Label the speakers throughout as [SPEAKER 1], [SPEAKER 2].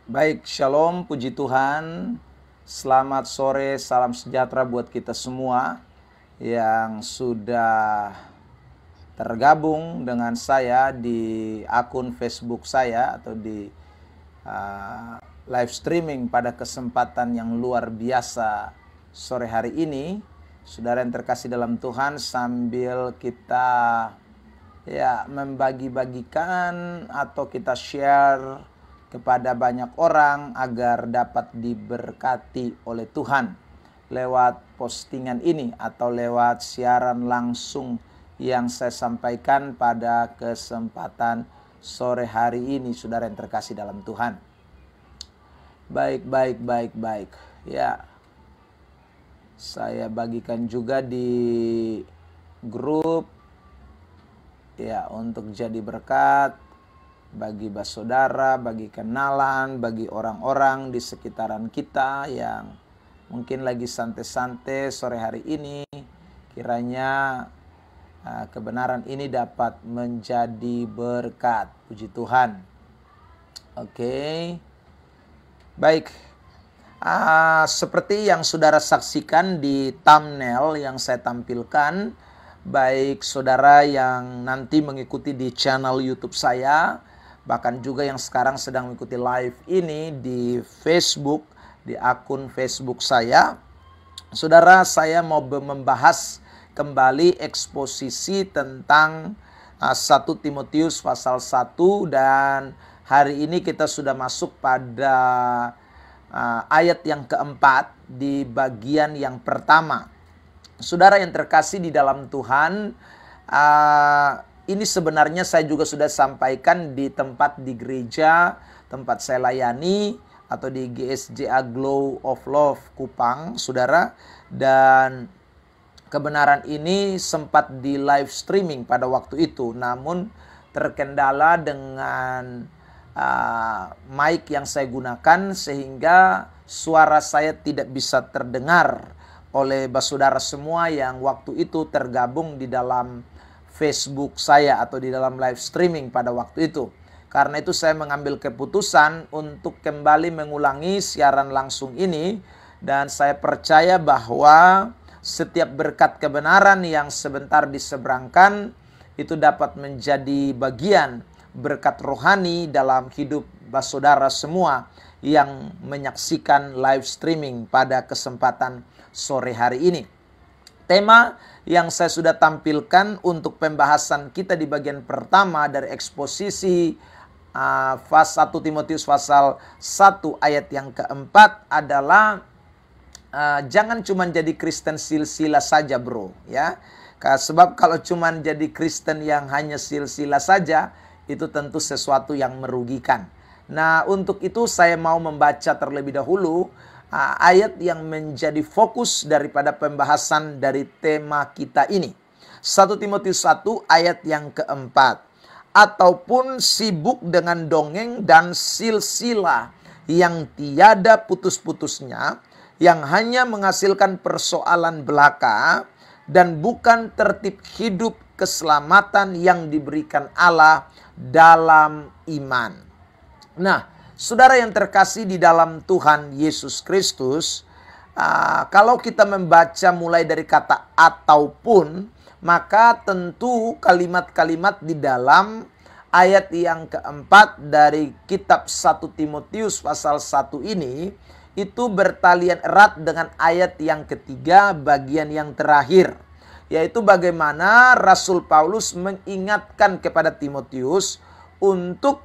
[SPEAKER 1] Baik, shalom, puji Tuhan. Selamat sore, salam sejahtera buat kita semua yang sudah tergabung dengan saya di akun Facebook saya atau di live streaming pada kesempatan yang luar biasa sore hari ini. Saudara yang terkasih dalam Tuhan, sambil kita membagi-bagikan atau kita share kepada banyak orang agar dapat diberkati oleh Tuhan lewat postingan ini atau lewat siaran langsung yang saya sampaikan pada kesempatan sore hari ini, saudara yang terkasih dalam Tuhan. Baik. Ya, saya bagikan juga di grup ya untuk jadi berkat bagi saudara, bagi kenalan, bagi orang-orang di sekitaran kita yang mungkin lagi santai-santai sore hari ini. Kiranya kebenaran ini dapat menjadi berkat. Puji Tuhan. Oke. Baik. Seperti yang saudara saksikan di thumbnail yang saya tampilkan, baik saudara yang nanti mengikuti di channel YouTube saya, bahkan juga yang sekarang sedang mengikuti live ini di Facebook, di akun Facebook saya. Saudara, saya mau membahas kembali eksposisi tentang 1 Timotius pasal 1, dan hari ini kita sudah masuk pada ayat yang keempat di bagian yang pertama. Saudara yang terkasih di dalam Tuhan, ini sebenarnya saya juga sudah sampaikan di tempat di gereja, tempat saya layani, atau di GSJA Glow of Love Kupang, saudara. Dan kebenaran ini sempat di live streaming pada waktu itu, namun terkendala dengan mic yang saya gunakan sehingga suara saya tidak bisa terdengar oleh saudara semua yang waktu itu tergabung di dalam Facebook saya atau di dalam live streaming pada waktu itu. Karena itu saya mengambil keputusan untuk kembali mengulangi siaran langsung ini, dan saya percaya bahwa setiap berkat kebenaran yang sebentar diseberangkan itu dapat menjadi bagian berkat rohani dalam hidup saudara semua yang menyaksikan live streaming pada kesempatan sore hari ini. Tema yang saya sudah tampilkan untuk pembahasan kita di bagian pertama dari eksposisi 1 Timotius pasal 1 ayat yang keempat adalah jangan cuma jadi Kristen silsilah saja, bro, ya. Sebab kalau cuma jadi Kristen yang hanya silsilah saja, itu tentu sesuatu yang merugikan. Nah, untuk itu saya mau membaca terlebih dahulu ayat yang menjadi fokus daripada pembahasan dari tema kita ini. 1 Timotius 1 ayat yang keempat. Ataupun sibuk dengan dongeng dan silsilah yang tiada putus-putusnya, yang hanya menghasilkan persoalan belaka dan bukan tertib hidup keselamatan yang diberikan Allah dalam iman. Nah, saudara yang terkasih di dalam Tuhan Yesus Kristus, kalau kita membaca mulai dari kata ataupun, maka tentu kalimat-kalimat di dalam ayat yang keempat dari kitab 1 Timotius pasal 1 ini, itu bertalian erat dengan ayat yang ketiga bagian yang terakhir. Yaitu bagaimana Rasul Paulus mengingatkan kepada Timotius untuk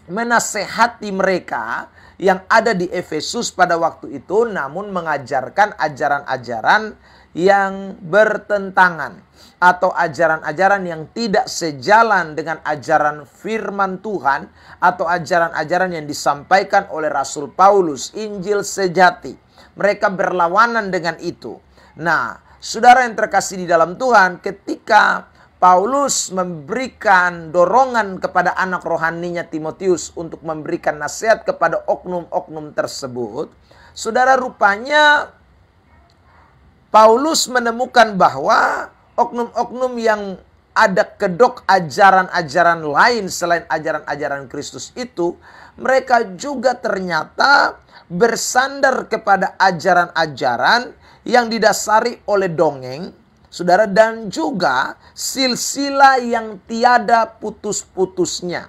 [SPEAKER 1] menasehati mereka yang ada di Efesus pada waktu itu, namun mengajarkan ajaran-ajaran yang bertentangan atau ajaran-ajaran yang tidak sejalan dengan ajaran firman Tuhan atau ajaran-ajaran yang disampaikan oleh Rasul Paulus, Injil sejati. Mereka berlawanan dengan itu. Nah, saudara yang terkasih di dalam Tuhan, ketika Paulus memberikan dorongan kepada anak rohaninya Timotius untuk memberikan nasihat kepada oknum-oknum tersebut, saudara, rupanya Paulus menemukan bahwa oknum-oknum yang ada kedok ajaran-ajaran lain selain ajaran-ajaran Kristus itu, mereka juga ternyata bersandar kepada ajaran-ajaran yang didasari oleh dongeng, saudara, dan juga silsilah yang tiada putus-putusnya.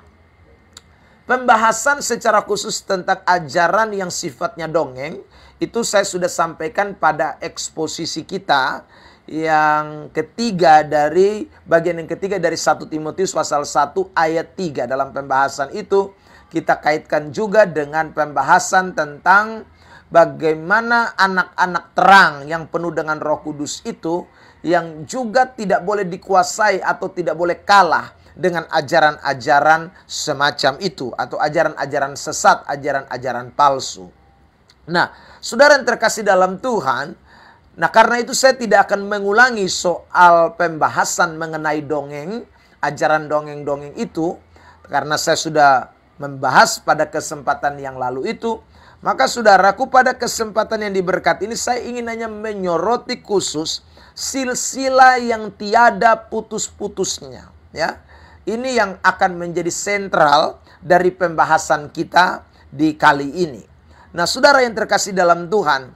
[SPEAKER 1] Pembahasan secara khusus tentang ajaran yang sifatnya dongeng, itu saya sudah sampaikan pada eksposisi kita yang ketiga dari bagian yang ketiga dari 1 Timotius pasal 1 ayat 3. Dalam pembahasan itu kita kaitkan juga dengan pembahasan tentang bagaimana anak-anak terang yang penuh dengan Roh Kudus itu yang juga tidak boleh dikuasai atau tidak boleh kalah dengan ajaran-ajaran semacam itu atau ajaran-ajaran sesat, ajaran-ajaran palsu. Nah, saudara yang terkasih dalam Tuhan, nah karena itu saya tidak akan mengulangi soal pembahasan mengenai dongeng, ajaran dongeng-dongeng itu, karena saya sudah membahas pada kesempatan yang lalu itu. Maka saudaraku, pada kesempatan yang diberkati ini saya ingin hanya menyoroti khusus silsilah yang tiada putus-putusnya, ya. Ini yang akan menjadi sentral dari pembahasan kita di kali ini. Nah, saudara yang terkasih dalam Tuhan,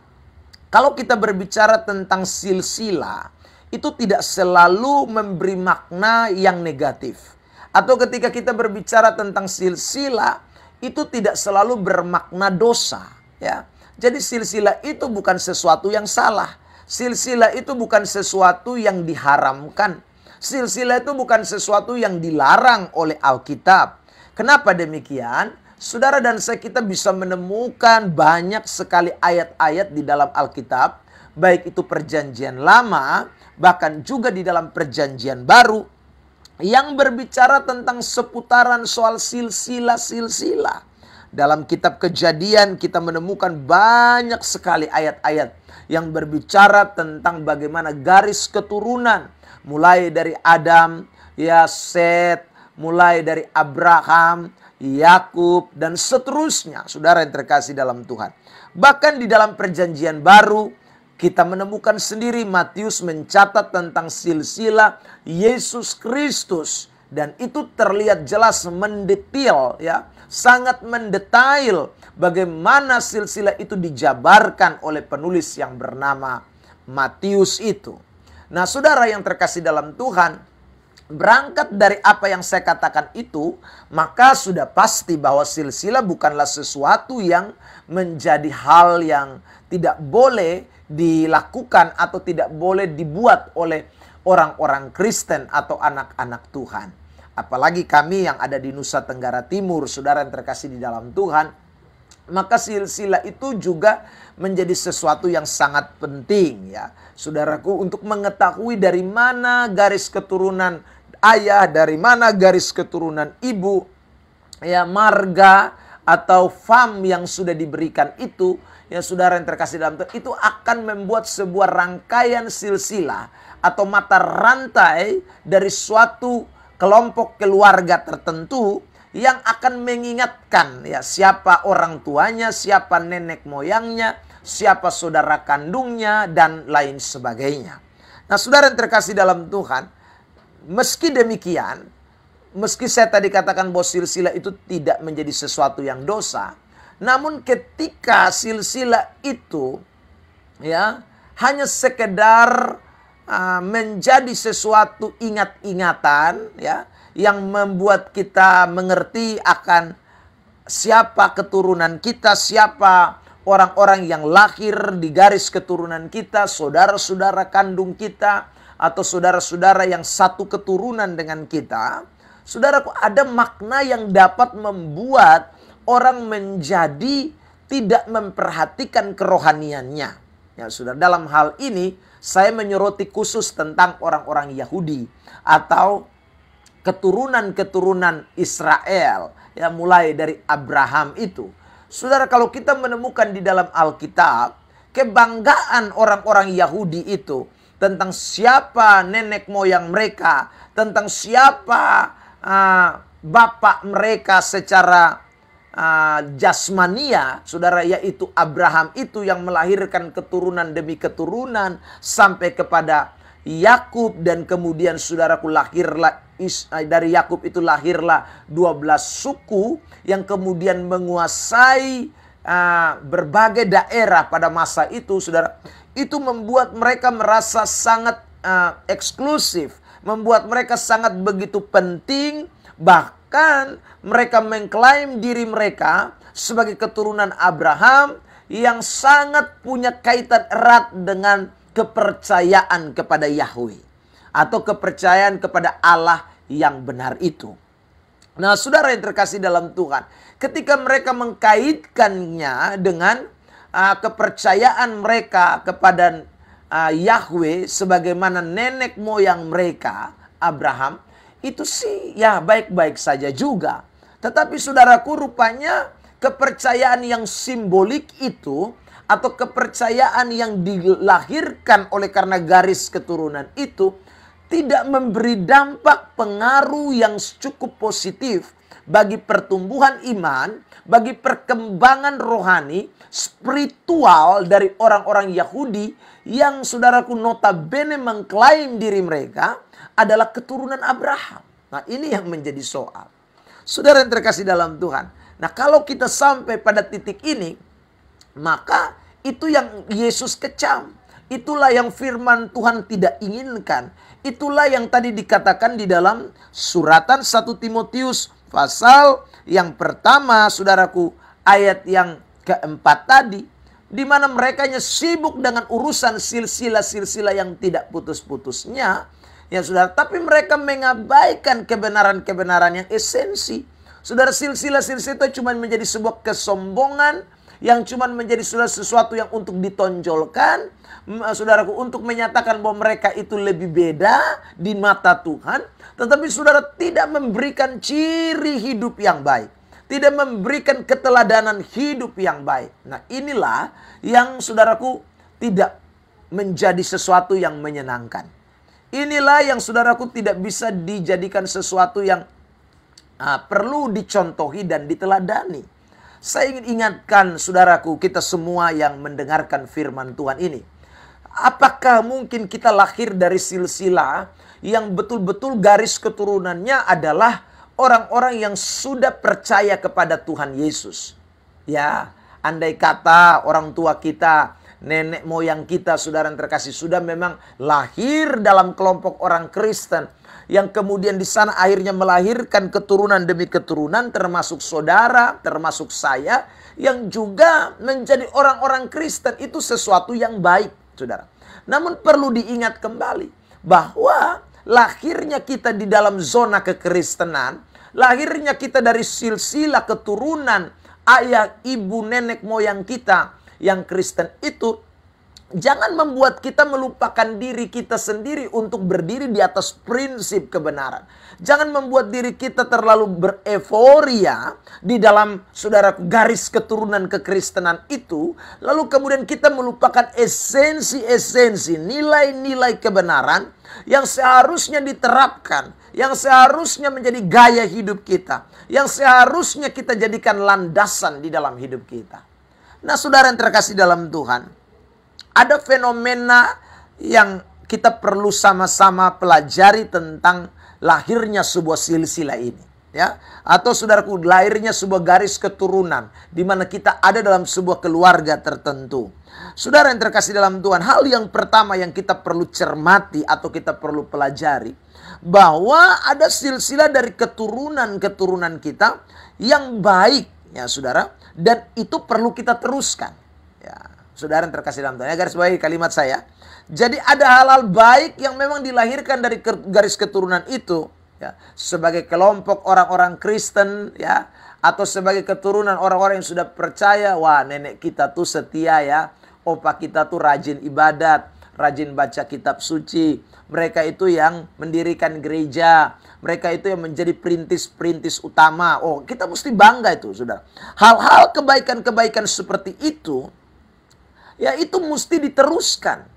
[SPEAKER 1] kalau kita berbicara tentang silsilah, itu tidak selalu memberi makna yang negatif. Atau ketika kita berbicara tentang silsilah, itu tidak selalu bermakna dosa, ya. Jadi silsilah itu bukan sesuatu yang salah. Silsilah itu bukan sesuatu yang diharamkan. Silsilah itu bukan sesuatu yang dilarang oleh Alkitab. Kenapa demikian? Saudara dan saya kita bisa menemukan banyak sekali ayat-ayat di dalam Alkitab, baik itu perjanjian lama, bahkan juga di dalam perjanjian baru, yang berbicara tentang seputaran soal silsilah-silsilah. Dalam kitab Kejadian kita menemukan banyak sekali ayat-ayat yang berbicara tentang bagaimana garis keturunan, mulai dari Adam, ya Set, mulai dari Abraham, Yakub, dan seterusnya. Saudara yang terkasih dalam Tuhan. Bahkan di dalam perjanjian baru, kita menemukan sendiri Matius mencatat tentang silsilah Yesus Kristus. Dan itu terlihat jelas mendetail, ya, sangat mendetail bagaimana silsilah itu dijabarkan oleh penulis yang bernama Matius itu. Nah, saudara yang terkasih dalam Tuhan, berangkat dari apa yang saya katakan itu, maka sudah pasti bahwa silsilah bukanlah sesuatu yang menjadi hal yang tidak boleh dilakukan atau tidak boleh dibuat oleh orang-orang Kristen atau anak-anak Tuhan. Apalagi kami yang ada di Nusa Tenggara Timur, saudara yang terkasih di dalam Tuhan, maka silsilah itu juga menjadi sesuatu yang sangat penting, ya. Saudaraku, untuk mengetahui dari mana garis keturunan ayah, dari mana garis keturunan ibu, ya, marga atau fam yang sudah diberikan itu, ya saudara yang terkasih dalam Tuhan, itu akan membuat sebuah rangkaian silsilah atau mata rantai dari suatu kelompok keluarga tertentu yang akan mengingatkan, ya, siapa orang tuanya, siapa nenek moyangnya, siapa saudara kandungnya, dan lain sebagainya. Nah, saudara yang terkasih dalam Tuhan, meski demikian, meski saya tadi katakan bahwa silsilah itu tidak menjadi sesuatu yang dosa, namun ketika silsilah itu, ya, hanya sekedar menjadi sesuatu ingat-ingatan, ya, yang membuat kita mengerti akan siapa keturunan kita, siapa orang-orang yang lahir di garis keturunan kita, saudara-saudara kandung kita, atau saudara-saudara yang satu keturunan dengan kita. Saudaraku, ada makna yang dapat membuat orang menjadi tidak memperhatikan kerohaniannya. Ya, saudara, dalam hal ini saya menyoroti khusus tentang orang-orang Yahudi atau keturunan-keturunan Israel, ya, mulai dari Abraham itu. Saudara, kalau kita menemukan di dalam Alkitab kebanggaan orang-orang Yahudi itu tentang siapa nenek moyang mereka, tentang siapa bapak mereka secara jasmania, saudara, yaitu Abraham itu yang melahirkan keturunan demi keturunan sampai kepada Yakub, dan kemudian saudaraku lahirlah dari Yakub itu lahirlah 12 suku yang kemudian menguasai berbagai daerah pada masa itu, saudara. Itu membuat mereka merasa sangat eksklusif, membuat mereka sangat begitu penting, bahkan mereka mengklaim diri mereka sebagai keturunan Abraham yang sangat punya kaitan erat dengan kepercayaan kepada Yahweh atau kepercayaan kepada Allah yang benar itu. Nah, saudara yang terkasih dalam Tuhan, ketika mereka mengkaitkannya dengan kepercayaan mereka kepada Yahweh sebagaimana nenek moyang mereka Abraham, itu sih ya baik-baik saja juga. Tetapi saudaraku, rupanya kepercayaan yang simbolik itu atau kepercayaan yang dilahirkan oleh karena garis keturunan itu tidak memberi dampak pengaruh yang cukup positif bagi pertumbuhan iman, bagi perkembangan rohani, spiritual dari orang-orang Yahudi yang saudaraku notabene mengklaim diri mereka adalah keturunan Abraham. Nah, ini yang menjadi soal. Saudara yang terkasih dalam Tuhan. Nah, kalau kita sampai pada titik ini, maka itu yang Yesus kecam. Itulah yang firman Tuhan tidak inginkan. Itulah yang tadi dikatakan di dalam suratan 1 Timotius pasal yang pertama, saudaraku, ayat yang keempat tadi. Di mana mereka sibuk dengan urusan silsilah-silsilah yang tidak putus-putusnya. Ya saudara, tapi mereka mengabaikan kebenaran-kebenaran yang esensi. Saudara, silsilah-silsilah itu cuma menjadi sebuah kesombongan, yang cuma menjadi sesuatu yang untuk ditonjolkan, saudaraku, untuk menyatakan bahwa mereka itu lebih beda di mata Tuhan. Tetapi saudara, tidak memberikan ciri hidup yang baik, tidak memberikan keteladanan hidup yang baik. Nah, inilah yang saudaraku tidak menjadi sesuatu yang menyenangkan. Inilah yang saudaraku tidak bisa dijadikan sesuatu yang perlu dicontohi dan diteladani. Saya ingin ingatkan saudaraku, kita semua yang mendengarkan firman Tuhan ini. Apakah mungkin kita lahir dari silsilah yang betul-betul garis keturunannya adalah orang-orang yang sudah percaya kepada Tuhan Yesus? Ya, andai kata orang tua kita, nenek moyang kita, saudara yang terkasih, sudah memang lahir dalam kelompok orang Kristen, yang kemudian di sana akhirnya melahirkan keturunan demi keturunan, termasuk saudara, termasuk saya, yang juga menjadi orang-orang Kristen, itu sesuatu yang baik, saudara. Namun perlu diingat kembali bahwa lahirnya kita di dalam zona kekristenan, lahirnya kita dari silsilah keturunan ayah, ibu, nenek moyang kita yang Kristen itu, jangan membuat kita melupakan diri kita sendiri untuk berdiri di atas prinsip kebenaran. Jangan membuat diri kita terlalu bereforia di dalam saudaraku garis keturunan kekristenan itu, lalu kemudian kita melupakan esensi-esensi, nilai-nilai kebenaran yang seharusnya diterapkan, yang seharusnya menjadi gaya hidup kita, yang seharusnya kita jadikan landasan di dalam hidup kita. Nah, saudara yang terkasih dalam Tuhan, ada fenomena yang kita perlu sama-sama pelajari tentang lahirnya sebuah silsilah ini, ya, atau saudaraku, lahirnya sebuah garis keturunan di mana kita ada dalam sebuah keluarga tertentu. Saudara yang terkasih dalam Tuhan, hal yang pertama yang kita perlu cermati atau kita perlu pelajari, bahwa ada silsilah dari keturunan-keturunan kita yang baik, ya saudara, dan itu perlu kita teruskan, ya. Saudara yang terkasih dalam Tuhan, ya, garis bawahi kalimat saya. Jadi ada hal-hal baik yang memang dilahirkan dari garis keturunan itu, ya, sebagai kelompok orang-orang Kristen, ya, atau sebagai keturunan orang-orang yang sudah percaya, wah, nenek kita tuh setia, ya, opa kita tuh rajin ibadat, rajin baca kitab suci, mereka itu yang mendirikan gereja, mereka itu yang menjadi perintis-perintis utama. Oh, kita mesti bangga itu, saudara. Hal-hal kebaikan-kebaikan seperti itu, ya, itu mesti diteruskan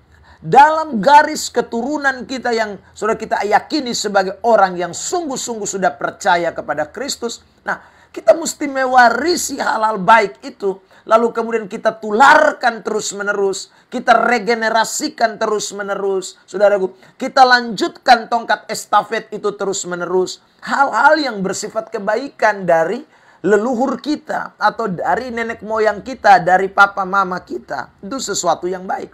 [SPEAKER 1] dalam garis keturunan kita yang sudah kita yakini sebagai orang yang sungguh-sungguh sudah percaya kepada Kristus. Nah, kita mesti mewarisi hal-hal baik itu lalu kemudian kita tularkan terus-menerus, kita regenerasikan terus-menerus. Saudaraku, kita lanjutkan tongkat estafet itu terus-menerus. Hal-hal yang bersifat kebaikan dari leluhur kita, atau dari nenek moyang kita, dari papa mama kita. Itu sesuatu yang baik.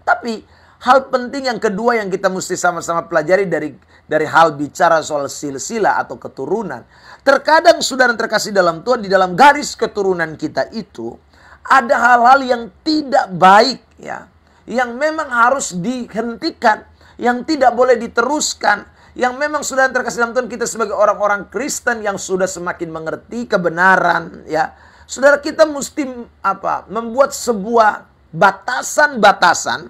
[SPEAKER 1] Tapi hal penting yang kedua yang kita mesti sama-sama pelajari dari hal bicara soal silsilah atau keturunan. Terkadang saudara terkasih dalam Tuhan, di dalam garis keturunan kita itu ada hal-hal yang tidak baik, ya, yang memang harus dihentikan, yang tidak boleh diteruskan, yang memang saudara terkasih dalam Tuhan, kita sebagai orang-orang Kristen yang sudah semakin mengerti kebenaran, ya, saudara, kita mesti membuat sebuah batasan-batasan,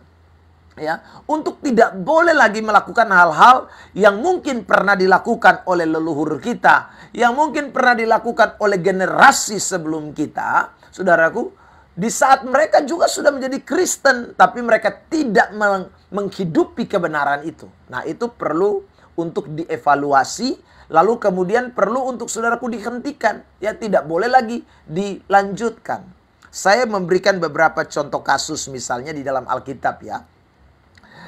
[SPEAKER 1] ya, untuk tidak boleh lagi melakukan hal-hal yang mungkin pernah dilakukan oleh leluhur kita, yang mungkin pernah dilakukan oleh generasi sebelum kita, saudaraku, di saat mereka juga sudah menjadi Kristen, tapi mereka tidak menghidupi kebenaran itu. Nah, itu perlu untuk dievaluasi, lalu kemudian perlu untuk saudaraku dihentikan, ya, tidak boleh lagi dilanjutkan. Saya memberikan beberapa contoh kasus misalnya di dalam Alkitab, ya.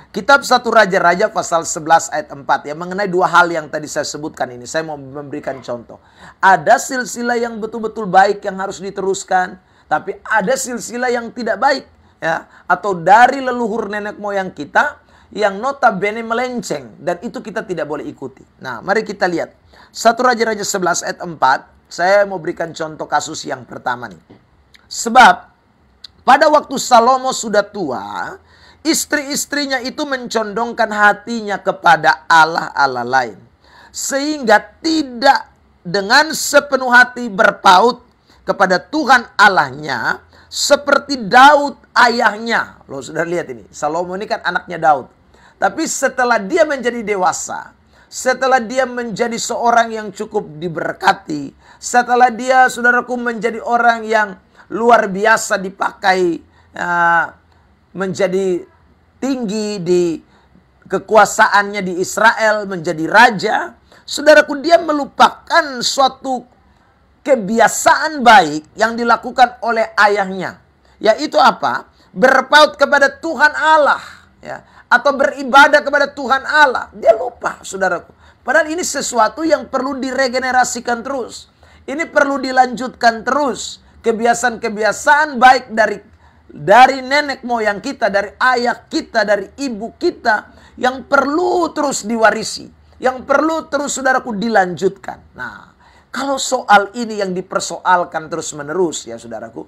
[SPEAKER 1] Kitab 1 Raja-Raja pasal 11 ayat 4, ya, mengenai dua hal yang tadi saya sebutkan ini. Saya mau memberikan contoh. Ada silsilah yang betul-betul baik yang harus diteruskan, tapi ada silsilah yang tidak baik, ya, atau dari leluhur nenek moyang kita yang notabene melenceng, dan itu kita tidak boleh ikuti. Nah, mari kita lihat 1 Raja-Raja 11 ayat 4. Saya mau berikan contoh kasus yang pertama nih. Sebab pada waktu Salomo sudah tua, istri-istrinya itu mencondongkan hatinya kepada Allah-Allah lain, sehingga tidak dengan sepenuh hati berpaut kepada Tuhan Allahnya seperti Daud ayahnya. Loh, sudah lihat ini, Salomo ini kan anaknya Daud. Tapi setelah dia menjadi dewasa, setelah dia menjadi seorang yang cukup diberkati, setelah dia, saudaraku, menjadi orang yang luar biasa dipakai, menjadi tinggi di kekuasaannya di Israel, menjadi raja, saudaraku, dia melupakan suatu kebiasaan baik yang dilakukan oleh ayahnya. Yaitu apa? Berpaut kepada Tuhan Allah, ya, atau beribadah kepada Tuhan Allah. Dia lupa, saudaraku. Padahal ini sesuatu yang perlu diregenerasikan terus. Ini perlu dilanjutkan terus. Kebiasaan-kebiasaan baik dari nenek moyang kita, dari ayah kita, dari ibu kita, yang perlu terus diwarisi, yang perlu terus, saudaraku, dilanjutkan. Nah, kalau soal ini yang dipersoalkan terus-menerus, ya, saudaraku,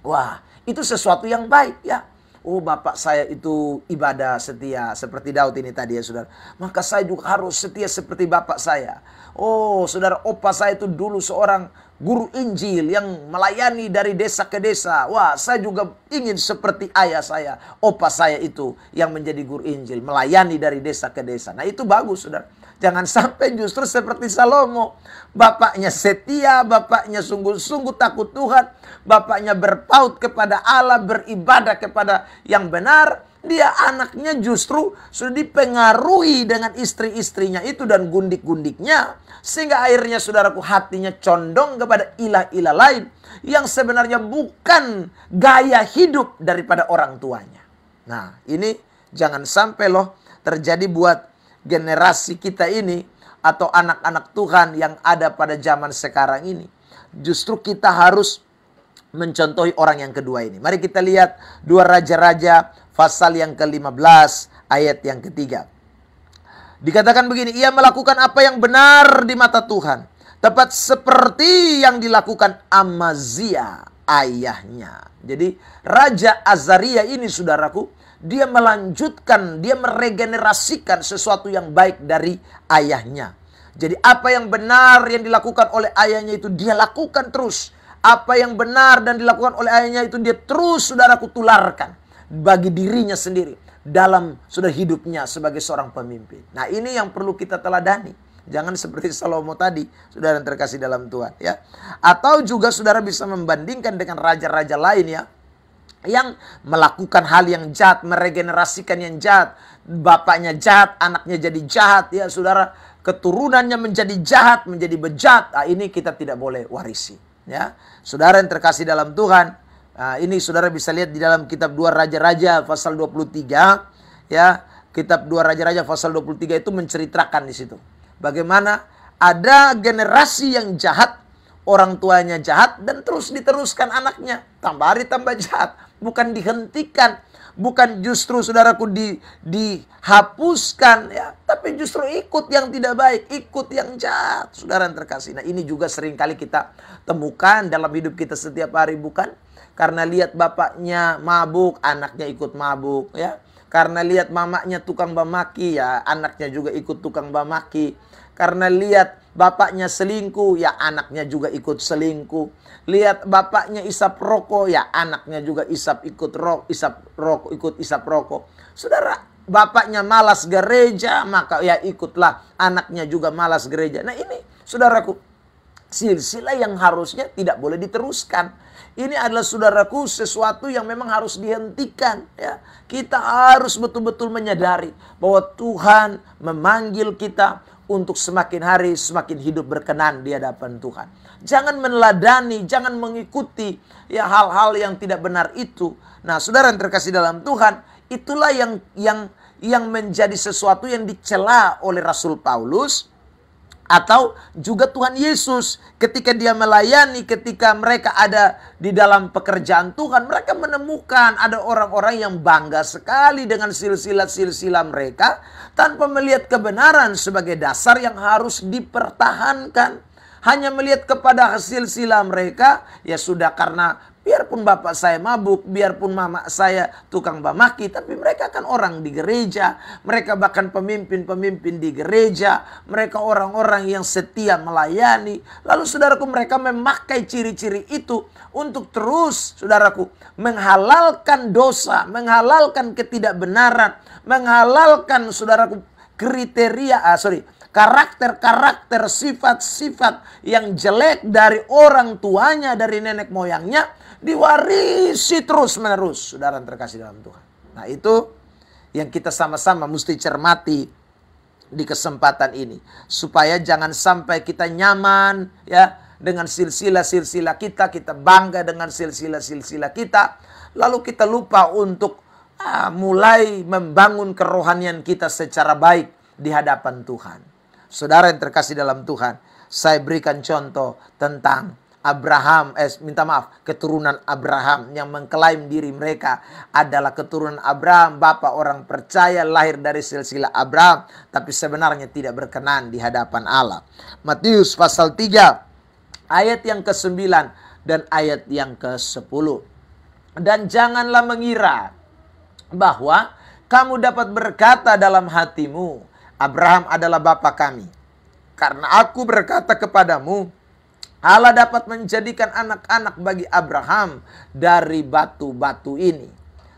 [SPEAKER 1] wah, itu sesuatu yang baik, ya. Oh, bapak saya itu ibadah setia seperti Daud ini tadi, ya, saudara. Maka saya juga harus setia seperti bapak saya. Oh, saudara, opa saya itu dulu seorang guru Injil yang melayani dari desa ke desa. Wah, saya juga ingin seperti ayah saya, opa saya itu yang menjadi guru Injil, melayani dari desa ke desa. Nah, itu bagus, saudara. Jangan sampai justru seperti Salomo. Bapaknya setia, bapaknya sungguh-sungguh takut Tuhan, bapaknya berpaut kepada Allah, beribadah kepada yang benar. Dia, anaknya, justru sudah dipengaruhi dengan istri-istrinya itu dan gundik-gundiknya. Sehingga akhirnya, saudaraku, hatinya condong kepada ilah-ilah lain yang sebenarnya bukan gaya hidup daripada orang tuanya. Nah, ini jangan sampai loh terjadi buat generasi kita ini atau anak-anak Tuhan yang ada pada zaman sekarang ini. Justru kita harus mencontohi orang yang kedua ini. Mari kita lihat 2 Raja-Raja pasal yang ke-15 ayat yang ketiga. Dikatakan begini, ia melakukan apa yang benar di mata Tuhan, tepat seperti yang dilakukan Amazia ayahnya. Jadi Raja Azaria ini, saudaraku, dia melanjutkan, dia meregenerasikan sesuatu yang baik dari ayahnya. Jadi apa yang benar yang dilakukan oleh ayahnya itu dia lakukan terus. Apa yang benar dan dilakukan oleh ayahnya itu dia terus, saudaraku, tularkan bagi dirinya sendiri dalam sudah hidupnya sebagai seorang pemimpin. Nah, ini yang perlu kita teladani. Jangan seperti Salomo tadi, saudara yang terkasih dalam Tuhan, ya. Atau juga saudara bisa membandingkan dengan raja-raja lain, ya, yang melakukan hal yang jahat, meregenerasikan yang jahat. Bapaknya jahat, anaknya jadi jahat, ya, saudara. Keturunannya menjadi jahat, menjadi bejat. Nah, ini kita tidak boleh warisi. Ya, saudara yang terkasih dalam Tuhan, ini saudara bisa lihat di dalam kitab 2 Raja-Raja pasal 23, ya. Kitab 2 Raja-Raja pasal 23 itu menceritakan di situ bagaimana ada generasi yang jahat, orang tuanya jahat dan terus diteruskan anaknya, tambah hari tambah jahat, bukan dihentikan, bukan justru saudaraku dihapuskan, ya, tapi justru ikut yang tidak baik, ikut yang jahat, saudara yang terkasih. Nah, ini juga sering kali kita temukan dalam hidup kita setiap hari, bukan? Karena lihat bapaknya mabuk, anaknya ikut mabuk, ya. Karena lihat mamanya tukang bamaki, ya anaknya juga ikut tukang bamaki. Karena lihat bapaknya selingkuh, ya anaknya juga ikut selingkuh. Lihat bapaknya isap rokok, ya anaknya juga ikut isap rokok. Saudara, bapaknya malas gereja, maka ya ikutlah anaknya juga malas gereja. Nah, ini saudaraku, silsilah yang harusnya tidak boleh diteruskan. Ini adalah saudaraku sesuatu yang memang harus dihentikan, ya. Kita harus betul-betul menyadari bahwa Tuhan memanggil kita untuk semakin hari semakin hidup berkenan di hadapan Tuhan. Jangan meneladani, jangan mengikuti ya hal-hal yang tidak benar itu. Nah, saudara yang terkasih dalam Tuhan, itulah yang menjadi sesuatu yang dicela oleh Rasul Paulus atau juga Tuhan Yesus ketika dia melayani, ketika mereka ada di dalam pekerjaan Tuhan, mereka menemukan ada orang-orang yang bangga sekali dengan silsilah-silsilah mereka tanpa melihat kebenaran sebagai dasar yang harus dipertahankan. Hanya melihat kepada silsilah mereka, ya sudah, karena biarpun bapak saya mabuk, biarpun mama saya tukang bamaki, tapi mereka kan orang di gereja. Mereka bahkan pemimpin-pemimpin di gereja. Mereka orang-orang yang setia melayani. Lalu saudaraku, mereka memakai ciri-ciri itu untuk terus, saudaraku, menghalalkan dosa, menghalalkan ketidakbenaran, menghalalkan, saudaraku, karakter-karakter, sifat-sifat yang jelek dari orang tuanya, dari nenek moyangnya, diwarisi terus-menerus, saudara yang terkasih dalam Tuhan. Nah, itu yang kita sama-sama mesti cermati di kesempatan ini, supaya jangan sampai kita nyaman, ya, dengan silsilah-silsilah kita bangga dengan silsilah-silsilah kita, lalu kita lupa untuk mulai membangun kerohanian kita secara baik di hadapan Tuhan. Saudara yang terkasih dalam Tuhan, saya berikan contoh tentang keturunan Abraham yang mengklaim diri mereka adalah keturunan Abraham, bapak orang percaya, lahir dari silsilah Abraham, tapi sebenarnya tidak berkenan di hadapan Allah. Matius pasal 3 ayat yang ke-9 dan ayat yang ke-10. Dan janganlah mengira bahwa kamu dapat berkata dalam hatimu, Abraham adalah bapa kami. Karena aku berkata kepadamu, Allah dapat menjadikan anak-anak bagi Abraham dari batu-batu ini.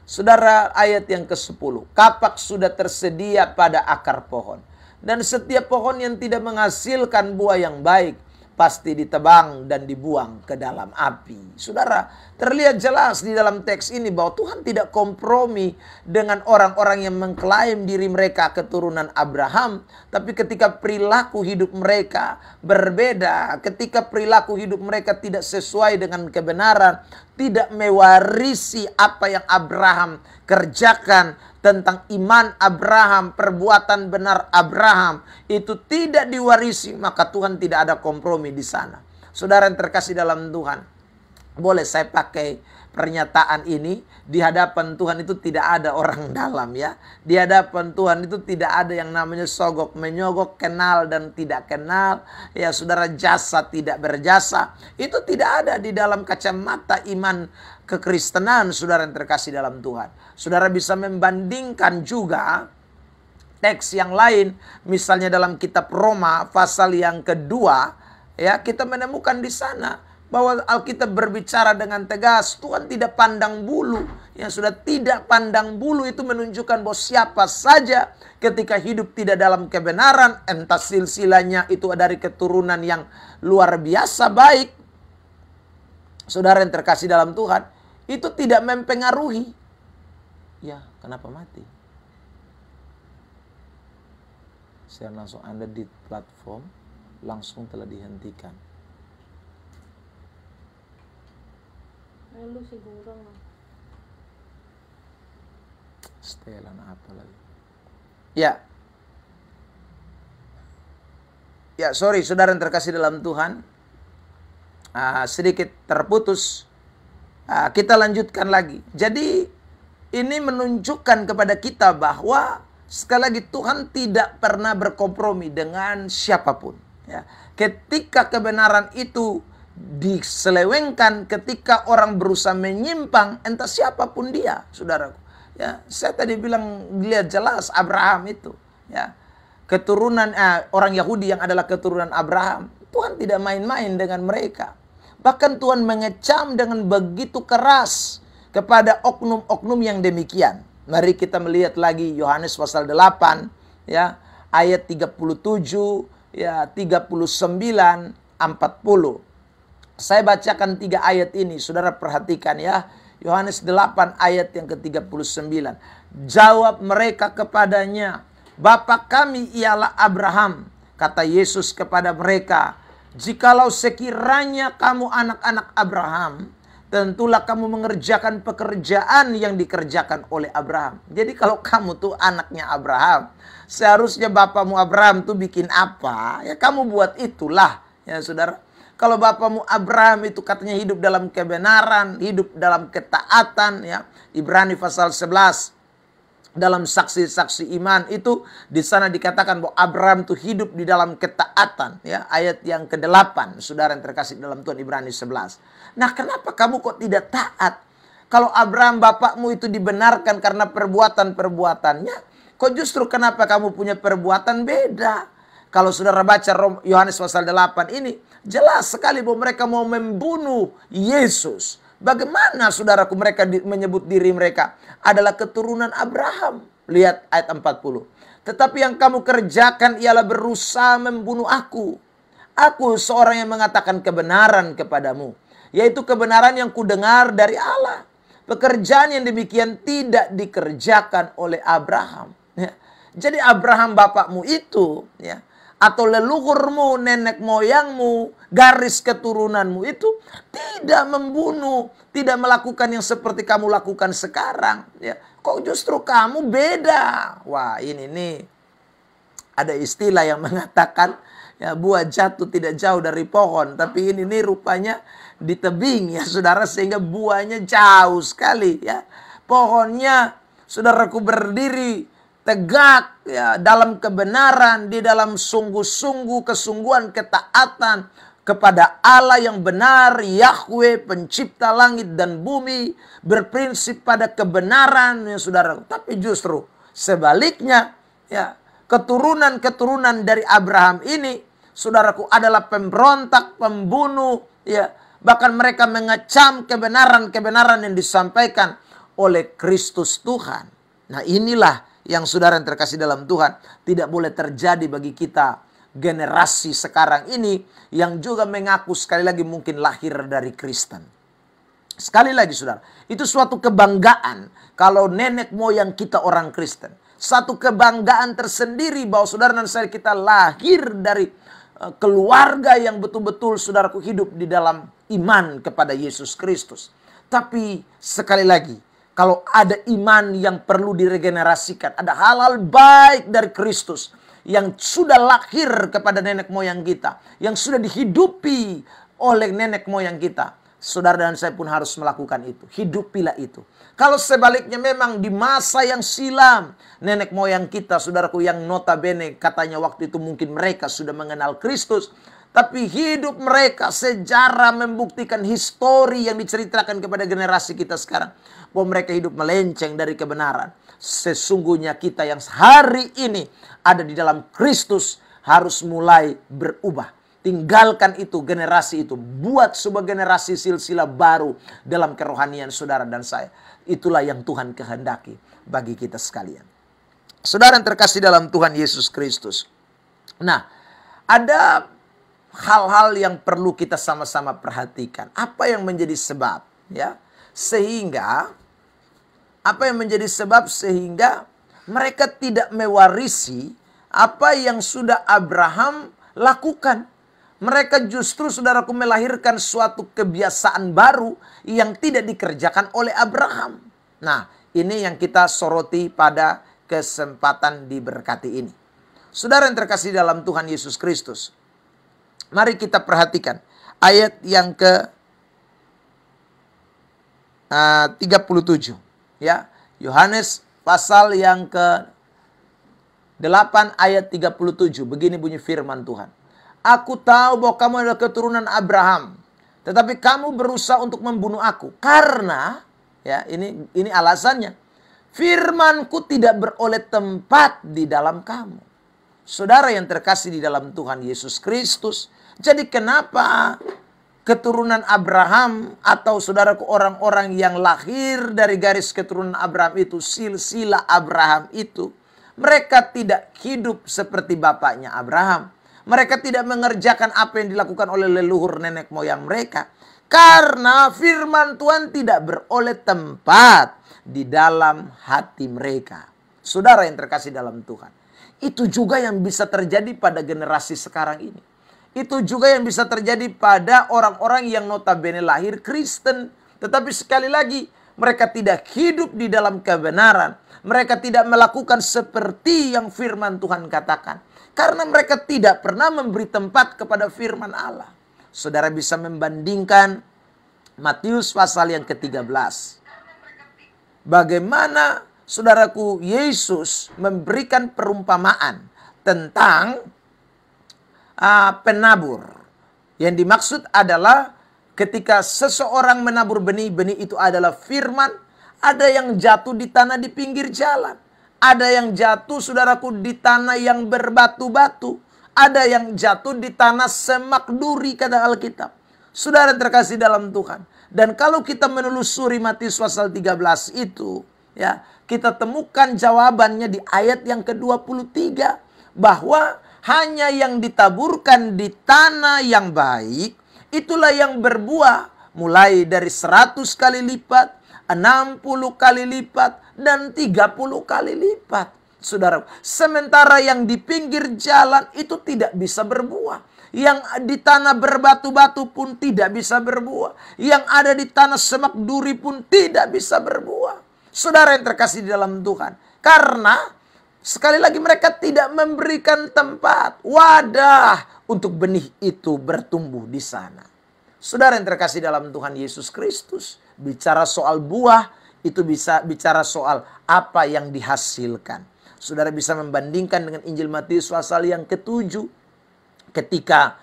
[SPEAKER 1] Saudara, ayat yang ke-10. Kapak sudah tersedia pada akar pohon. Dan setiap pohon yang tidak menghasilkan buah yang baik pasti ditebang dan dibuang ke dalam api. Saudara, terlihat jelas di dalam teks ini bahwa Tuhan tidak kompromi dengan orang-orang yang mengklaim diri mereka keturunan Abraham. Tapi ketika perilaku hidup mereka berbeda, ketika perilaku hidup mereka tidak sesuai dengan kebenaran, tidak mewarisi apa yang Abraham kerjakan, tentang iman Abraham, perbuatan benar Abraham, itu tidak diwarisi, maka Tuhan tidak ada kompromi di sana. Saudara yang terkasih dalam Tuhan, boleh saya pakai pernyataan ini, di hadapan Tuhan itu tidak ada orang dalam, ya. Di hadapan Tuhan itu tidak ada yang namanya sogok menyogok, kenal dan tidak kenal, ya saudara, jasa tidak berjasa. Itu tidak ada di dalam kacamata iman kekristenan, saudara yang terkasih dalam Tuhan. Saudara bisa membandingkan juga teks yang lain, misalnya dalam kitab Roma pasal yang kedua, ya, kita menemukan di sana bahwa Alkitab berbicara dengan tegas, Tuhan tidak pandang bulu. Yang sudah tidak pandang bulu itu menunjukkan bahwa siapa saja ketika hidup tidak dalam kebenaran, entah silsilahnya itu dari keturunan yang luar biasa baik, saudara yang terkasih dalam Tuhan, itu tidak mempengaruhi. Ya, kenapa mati? Saya langsung Anda di platform, langsung telah dihentikan.
[SPEAKER 2] Lu sigurang lah.
[SPEAKER 1] Setelan apa lagi? Ya. Ya, sorry saudara yang terkasih dalam Tuhan. Sedikit terputus. Kita lanjutkan lagi. Jadi ini menunjukkan kepada kita bahwa sekali lagi Tuhan tidak pernah berkompromi dengan siapapun. Ya. Ketika kebenaran itu diselewengkan, ketika orang berusaha menyimpang, entah siapapun dia, saudaraku. Ya, saya tadi bilang lihat jelas Abraham itu, ya, keturunan orang Yahudi yang adalah keturunan Abraham. Tuhan tidak main-main dengan mereka. Bahkan Tuhan mengecam dengan begitu keras kepada oknum-oknum yang demikian. Mari kita melihat lagi Yohanes pasal 8, ya, ayat 37, ya, 39, 40. Saya bacakan 3 ayat ini, saudara perhatikan ya. Yohanes 8 ayat yang ke-39. Jawab mereka kepadanya, Bapa kami ialah Abraham. Kata Yesus kepada mereka, jikalau sekiranya kamu anak-anak Abraham, tentulah kamu mengerjakan pekerjaan yang dikerjakan oleh Abraham. Jadi kalau kamu tuh anaknya Abraham, seharusnya bapamu Abraham tuh bikin apa? Ya kamu buat itulah, ya saudara. Kalau bapamu Abraham itu katanya hidup dalam kebenaran, hidup dalam ketaatan, ya. Ibrani pasal 11. Dalam saksi-saksi iman itu di sana dikatakan bahwa Abraham itu hidup di dalam ketaatan, ya, ayat yang ke-8, saudara yang terkasih dalam Tuhan, Ibrani 11. Nah, kenapa kamu kok tidak taat? Kalau Abraham bapakmu itu dibenarkan karena perbuatan-perbuatannya, kok justru kenapa kamu punya perbuatan beda? Kalau saudara baca Yohanes pasal 8 ini, jelas sekali bahwa mereka mau membunuh Yesus. Bagaimana saudaraku mereka menyebut diri mereka adalah keturunan Abraham. Lihat ayat 40. Tetapi yang kamu kerjakan ialah berusaha membunuh aku. Aku seorang yang mengatakan kebenaran kepadamu. Yaitu kebenaran yang kudengar dari Allah. Pekerjaan yang demikian tidak dikerjakan oleh Abraham. Ya. Jadi Abraham bapakmu itu, ya, atau leluhurmu, nenek moyangmu, garis keturunanmu itu tidak membunuh, tidak melakukan yang seperti kamu lakukan sekarang. Ya. Kok justru kamu beda? Wah, ini nih ada istilah yang mengatakan ya, buah jatuh tidak jauh dari pohon, tapi ini nih rupanya di tebing, ya saudara, sehingga buahnya jauh sekali, ya. Pohonnya saudaraku berdiri tegak, ya, dalam kebenaran, di dalam sungguh-sungguh kesungguhan ketaatan kepada Allah yang benar, Yahweh pencipta langit dan bumi, berprinsip pada kebenaran, ya saudara. Tapi justru sebaliknya, ya, keturunan-keturunan dari Abraham ini, saudaraku, adalah pemberontak, pembunuh, ya, bahkan mereka mengecam kebenaran-kebenaran yang disampaikan oleh Kristus Tuhan. Nah, inilah yang saudara yang terkasih dalam Tuhan, tidak boleh terjadi bagi kita generasi sekarang ini yang juga mengaku sekali lagi mungkin lahir dari Kristen. Sekali lagi saudara, itu suatu kebanggaan kalau nenek moyang kita orang Kristen. Satu kebanggaan tersendiri bahwa saudara dan saya kita lahir dari keluarga yang betul-betul saudaraku hidup di dalam iman kepada Yesus Kristus. Tapi sekali lagi, kalau ada iman yang perlu diregenerasikan, ada hal-hal baik dari Kristus yang sudah lahir kepada nenek moyang kita, yang sudah dihidupi oleh nenek moyang kita. Saudara dan saya pun harus melakukan itu. Hidupilah itu. Kalau sebaliknya memang di masa yang silam, nenek moyang kita, saudaraku, yang notabene katanya waktu itu mungkin mereka sudah mengenal Kristus, tapi hidup mereka, sejarah membuktikan, histori yang diceritakan kepada generasi kita sekarang, bahwa mereka hidup melenceng dari kebenaran. Sesungguhnya kita yang hari ini ada di dalam Kristus harus mulai berubah. Tinggalkan itu, generasi itu. Buat sebuah generasi silsilah baru dalam kerohanian saudara dan saya. Itulah yang Tuhan kehendaki bagi kita sekalian. Saudara yang terkasih dalam Tuhan Yesus Kristus. Nah, ada hal-hal yang perlu kita sama-sama perhatikan. Apa yang menjadi sebab, ya, sehingga apa yang menjadi sebab sehingga mereka tidak mewarisi apa yang sudah Abraham lakukan. Mereka justru saudaraku melahirkan suatu kebiasaan baru yang tidak dikerjakan oleh Abraham. Nah, ini yang kita soroti pada kesempatan diberkati ini. Saudara yang terkasih dalam Tuhan Yesus Kristus, mari kita perhatikan ayat yang ke 37. Ya, Yohanes pasal yang ke 8 ayat 37. Begini bunyi firman Tuhan. Aku tahu bahwa kamu adalah keturunan Abraham, tetapi kamu berusaha untuk membunuh aku. Karena, ya ini alasannya, firmanku tidak beroleh tempat di dalam kamu. Saudara yang terkasih di dalam Tuhan Yesus Kristus, jadi kenapa keturunan Abraham atau saudaraku orang-orang yang lahir dari garis keturunan Abraham itu, silsilah Abraham itu, mereka tidak hidup seperti bapaknya Abraham. Mereka tidak mengerjakan apa yang dilakukan oleh leluhur nenek moyang mereka. Karena firman Tuhan tidak beroleh tempat di dalam hati mereka. Saudara yang terkasih dalam Tuhan. Itu juga yang bisa terjadi pada generasi sekarang ini. Itu juga yang bisa terjadi pada orang-orang yang notabene lahir Kristen. Tetapi sekali lagi, mereka tidak hidup di dalam kebenaran. Mereka tidak melakukan seperti yang firman Tuhan katakan. Karena mereka tidak pernah memberi tempat kepada firman Allah. Saudara bisa membandingkan Matius pasal yang ke-13. Bagaimana saudaraku Yesus memberikan perumpamaan tentang penabur. Yang dimaksud adalah ketika seseorang menabur benih, benih itu adalah firman. Ada yang jatuh di tanah di pinggir jalan. Ada yang jatuh saudaraku di tanah yang berbatu-batu. Ada yang jatuh di tanah semak duri kata Alkitab. Saudara terkasih dalam Tuhan. Dan kalau kita menelusuri Matius pasal 13 itu, ya, kita temukan jawabannya di ayat yang ke-23. Bahwa hanya yang ditaburkan di tanah yang baik, itulah yang berbuah. Mulai dari 100 kali lipat, 60 kali lipat, dan 30 kali lipat. Saudara, sementara yang di pinggir jalan itu tidak bisa berbuah. Yang di tanah berbatu-batu pun tidak bisa berbuah. Yang ada di tanah semak duri pun tidak bisa berbuah. Saudara yang terkasih di dalam Tuhan. Karena sekali lagi mereka tidak memberikan tempat, wadah untuk benih itu bertumbuh di sana. Saudara yang terkasih dalam Tuhan Yesus Kristus. Bicara soal buah, itu bisa bicara soal apa yang dihasilkan. Saudara bisa membandingkan dengan Injil Matius pasal yang ke-7. Ketika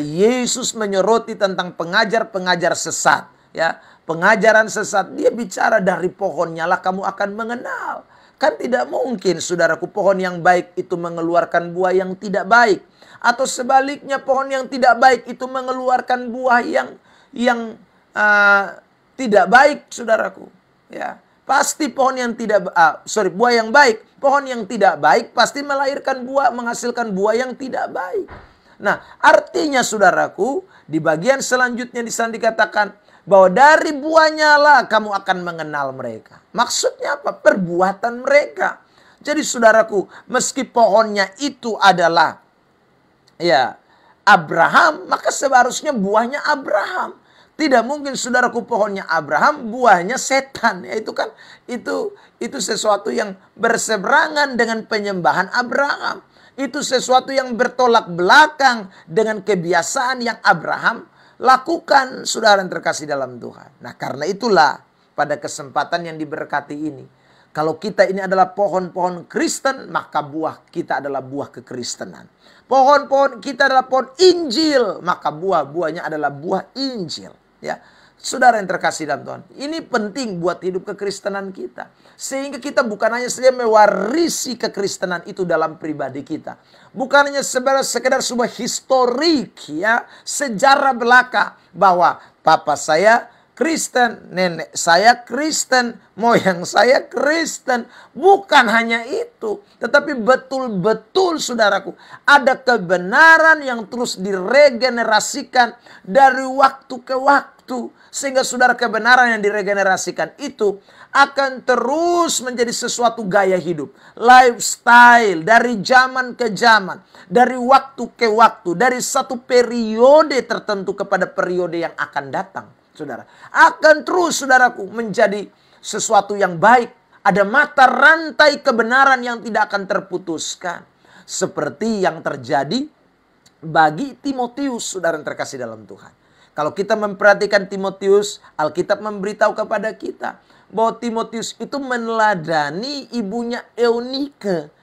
[SPEAKER 1] Yesus menyoroti tentang pengajar-pengajar sesat. Ya, pengajaran sesat, dia bicara dari pohonnya lah kamu akan mengenal. Kan tidak mungkin saudaraku pohon yang baik itu mengeluarkan buah yang tidak baik. Atau sebaliknya pohon yang tidak baik itu mengeluarkan buah yang tidak baik, saudaraku. Ya, pasti pohon yang buah yang baik, pohon yang tidak baik pasti melahirkan buah, menghasilkan buah yang tidak baik. Nah, artinya saudaraku, di bagian selanjutnya di sana dikatakan bahwa dari buahnya lah kamu akan mengenal mereka. Maksudnya apa? Perbuatan mereka. Jadi saudaraku, meski pohonnya itu adalah ya Abraham, maka seharusnya buahnya Abraham. Tidak mungkin saudaraku pohonnya Abraham, buahnya setan. Ya, itu sesuatu yang berseberangan dengan penyembahan Abraham. Itu sesuatu yang bertolak belakang dengan kebiasaan yang Abraham lakukan, saudara yang terkasih dalam Tuhan. Nah, karena itulah pada kesempatan yang diberkati ini, kalau kita ini adalah pohon-pohon Kristen, maka buah kita adalah buah kekristenan. Pohon-pohon kita adalah pohon Injil, maka buah-buahnya adalah buah Injil. Ya, saudara yang terkasih dalam Tuhan, ini penting buat hidup kekristenan kita. Sehingga kita bukan hanya saja mewarisi kekristenan itu dalam pribadi kita. Bukan hanya sekedar sebuah historik, ya, sejarah belaka bahwa papa saya Kristen, nenek saya Kristen, moyang saya Kristen. Bukan hanya itu, tetapi betul-betul saudaraku, ada kebenaran yang terus diregenerasikan dari waktu ke waktu. Sehingga saudara, kebenaran yang diregenerasikan itu akan terus menjadi sesuatu gaya hidup, lifestyle, dari zaman ke zaman, dari waktu ke waktu, dari satu periode tertentu kepada periode yang akan datang. Saudara, akan terus saudaraku menjadi sesuatu yang baik. Ada mata rantai kebenaran yang tidak akan terputuskan. Seperti yang terjadi bagi Timotius, saudara yang terkasih dalam Tuhan. Kalau kita memperhatikan Timotius, Alkitab memberitahu kepada kita bahwa Timotius itu meneladani ibunya Eunike.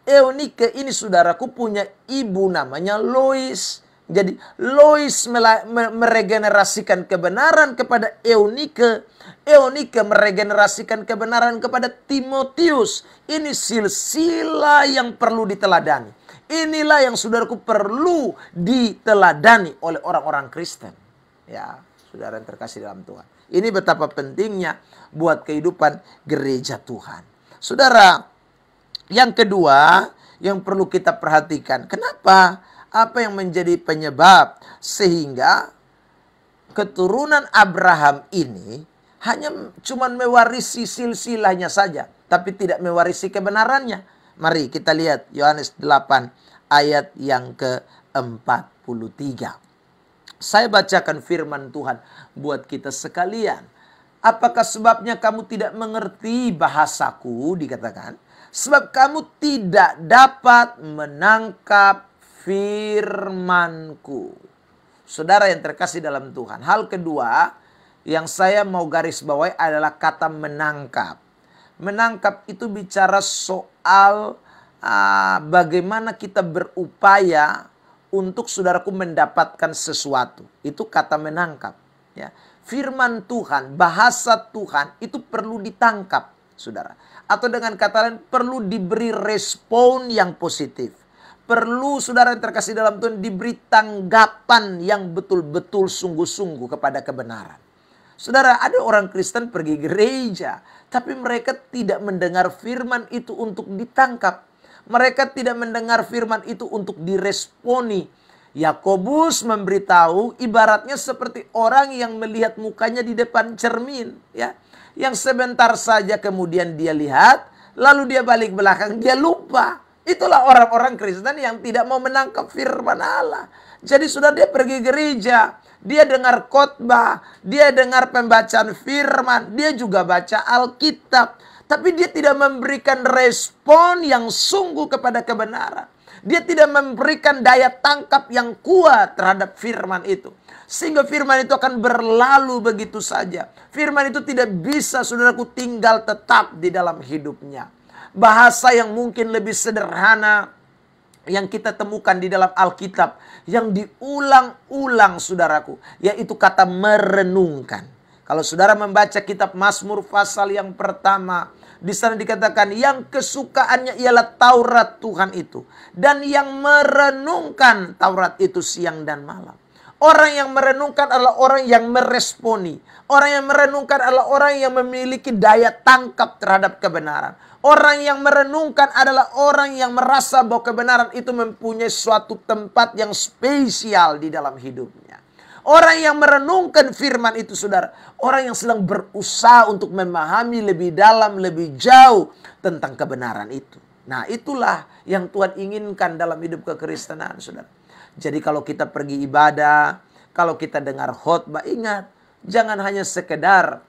[SPEAKER 1] Eunike ini saudaraku punya ibu namanya Lois. Jadi Lois meregenerasikan kebenaran kepada Eunike. Eunike meregenerasikan kebenaran kepada Timotius. Ini silsilah yang perlu diteladani. Inilah yang saudaraku perlu diteladani oleh orang-orang Kristen. Ya, saudara yang terkasih dalam Tuhan. Ini betapa pentingnya buat kehidupan gereja Tuhan. Saudara, yang kedua yang perlu kita perhatikan. Kenapa? Apa yang menjadi penyebab sehingga keturunan Abraham ini hanya cuma mewarisi silsilahnya saja, tapi tidak mewarisi kebenarannya. Mari kita lihat Yohanes 8 ayat yang ke-43. Saya bacakan firman Tuhan buat kita sekalian. Apakah sebabnya kamu tidak mengerti bahasaku? Dikatakan, sebab kamu tidak dapat menangkap firmanku. Saudara yang terkasih dalam Tuhan, hal kedua yang saya mau garis bawahi adalah kata menangkap. Menangkap itu bicara soal bagaimana kita berupaya untuk saudaraku mendapatkan sesuatu. Itu kata menangkap. Ya. Firman Tuhan, bahasa Tuhan itu perlu ditangkap, saudara. Atau dengan kata lain, perlu diberi respon yang positif. Perlu saudara yang terkasih dalam Tuhan diberi tanggapan yang betul-betul sungguh-sungguh kepada kebenaran. Saudara, ada orang Kristen pergi gereja, tapi mereka tidak mendengar firman itu untuk ditangkap. Mereka tidak mendengar firman itu untuk diresponi. Yakobus memberitahu ibaratnya seperti orang yang melihat mukanya di depan cermin, ya. Yang sebentar saja kemudian dia lihat, lalu dia balik belakang, dia lupa. Itulah orang-orang Kristen yang tidak mau menangkap firman Allah. Jadi sudah dia pergi gereja, dia dengar khotbah, dia dengar pembacaan firman, dia juga baca Alkitab. Tapi dia tidak memberikan respon yang sungguh kepada kebenaran. Dia tidak memberikan daya tangkap yang kuat terhadap firman itu. Sehingga firman itu akan berlalu begitu saja. Firman itu tidak bisa saudaraku tinggal tetap di dalam hidupnya. Bahasa yang mungkin lebih sederhana yang kita temukan di dalam Alkitab yang diulang-ulang saudaraku, yaitu kata merenungkan. Kalau saudara membaca kitab Mazmur pasal yang pertama, di sana dikatakan yang kesukaannya ialah Taurat Tuhan itu, dan yang merenungkan Taurat itu siang dan malam. Orang yang merenungkan adalah orang yang meresponi. Orang yang merenungkan adalah orang yang memiliki daya tangkap terhadap kebenaran. Orang yang merenungkan adalah orang yang merasa bahwa kebenaran itu mempunyai suatu tempat yang spesial di dalam hidupnya. Orang yang merenungkan firman itu, saudara, orang yang sedang berusaha untuk memahami lebih dalam, lebih jauh tentang kebenaran itu. Nah, itulah yang Tuhan inginkan dalam hidup kekristenan, saudara. Jadi kalau kita pergi ibadah, kalau kita dengar khotbah, ingat, jangan hanya sekedar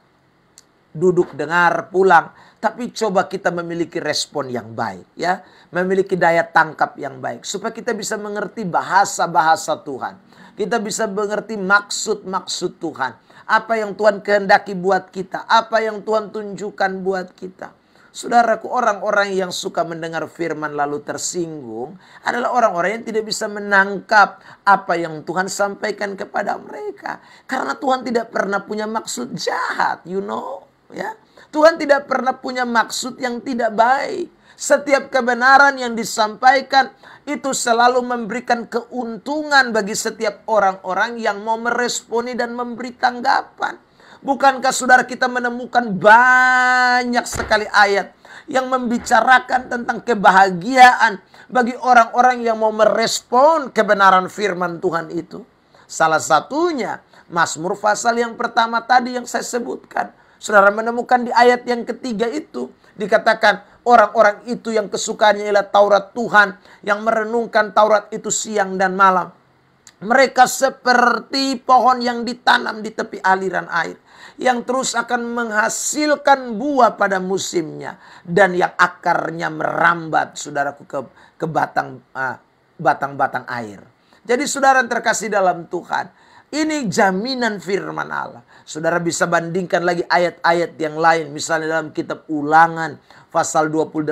[SPEAKER 1] duduk dengar pulang, tapi coba kita memiliki respon yang baik, ya, memiliki daya tangkap yang baik, supaya kita bisa mengerti bahasa-bahasa Tuhan, kita bisa mengerti maksud-maksud Tuhan, apa yang Tuhan kehendaki buat kita, apa yang Tuhan tunjukkan buat kita. Saudaraku, orang-orang yang suka mendengar firman lalu tersinggung adalah orang-orang yang tidak bisa menangkap apa yang Tuhan sampaikan kepada mereka, karena Tuhan tidak pernah punya maksud jahat, ya. Tuhan tidak pernah punya maksud yang tidak baik. Setiap kebenaran yang disampaikan itu selalu memberikan keuntungan bagi setiap orang-orang yang mau meresponi dan memberi tanggapan. Bukankah saudara kita menemukan banyak sekali ayat yang membicarakan tentang kebahagiaan bagi orang-orang yang mau merespon kebenaran firman Tuhan itu. Salah satunya Mazmur pasal yang pertama tadi yang saya sebutkan. Saudara menemukan di ayat yang ketiga itu dikatakan orang-orang itu yang kesukaannya ialah Taurat Tuhan, yang merenungkan Taurat itu siang dan malam. Mereka seperti pohon yang ditanam di tepi aliran air, yang terus akan menghasilkan buah pada musimnya, dan yang akarnya merambat, saudaraku, ke batang-batang air. Jadi saudara yang terkasih dalam Tuhan, ini jaminan firman Allah. Saudara bisa bandingkan lagi ayat-ayat yang lain, misalnya dalam kitab Ulangan pasal 28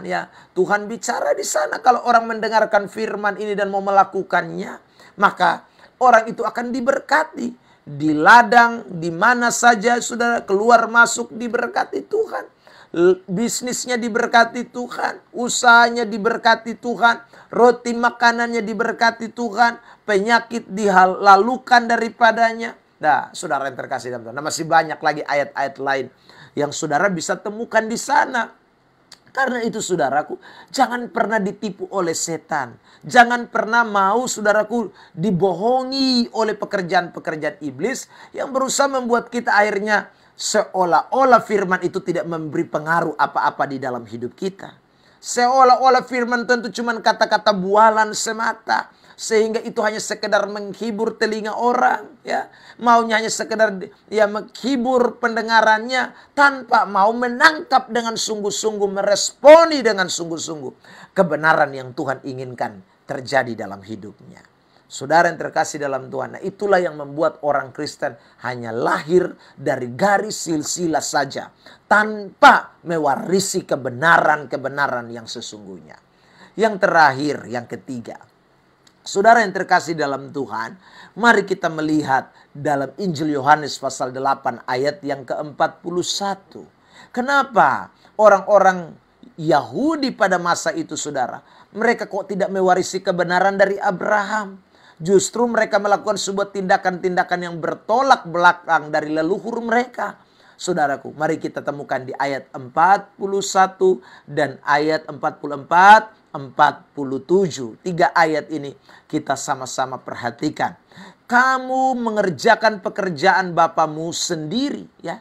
[SPEAKER 1] ya. Tuhan bicara di sana kalau orang mendengarkan firman ini dan mau melakukannya, maka orang itu akan diberkati. Di ladang, di mana saja saudara keluar masuk diberkati Tuhan. Bisnisnya diberkati Tuhan. Usahanya diberkati Tuhan. Roti makanannya diberkati Tuhan. Penyakit dilalukan daripadanya. Nah, saudara yang terkasih dalam Tuhan. Nah, masih banyak lagi ayat-ayat lain yang saudara bisa temukan di sana. Karena itu saudaraku, jangan pernah ditipu oleh setan. Jangan pernah mau saudaraku dibohongi oleh pekerjaan-pekerjaan iblis yang berusaha membuat kita akhirnya seolah-olah firman itu tidak memberi pengaruh apa-apa di dalam hidup kita. Seolah-olah firman tentu cuma kata-kata bualan semata. Sehingga itu hanya sekedar menghibur telinga orang, ya. Maunya hanya sekedar ya menghibur pendengarannya tanpa mau menangkap dengan sungguh-sungguh, meresponi dengan sungguh-sungguh kebenaran yang Tuhan inginkan terjadi dalam hidupnya. Saudara yang terkasih dalam Tuhan, nah itulah yang membuat orang Kristen hanya lahir dari garis silsilah saja tanpa mewarisi kebenaran-kebenaran yang sesungguhnya. Yang terakhir, yang ketiga, saudara yang terkasih dalam Tuhan, mari kita melihat dalam Injil Yohanes pasal 8 ayat yang ke-41. Kenapa orang-orang Yahudi pada masa itu saudara, mereka kok tidak mewarisi kebenaran dari Abraham? Justru mereka melakukan sebuah tindakan-tindakan yang bertolak belakang dari leluhur mereka. Saudaraku, mari kita temukan di ayat 41 dan ayat 44, 47. 3 ayat ini kita sama-sama perhatikan. Kamu mengerjakan pekerjaan bapamu sendiri, ya.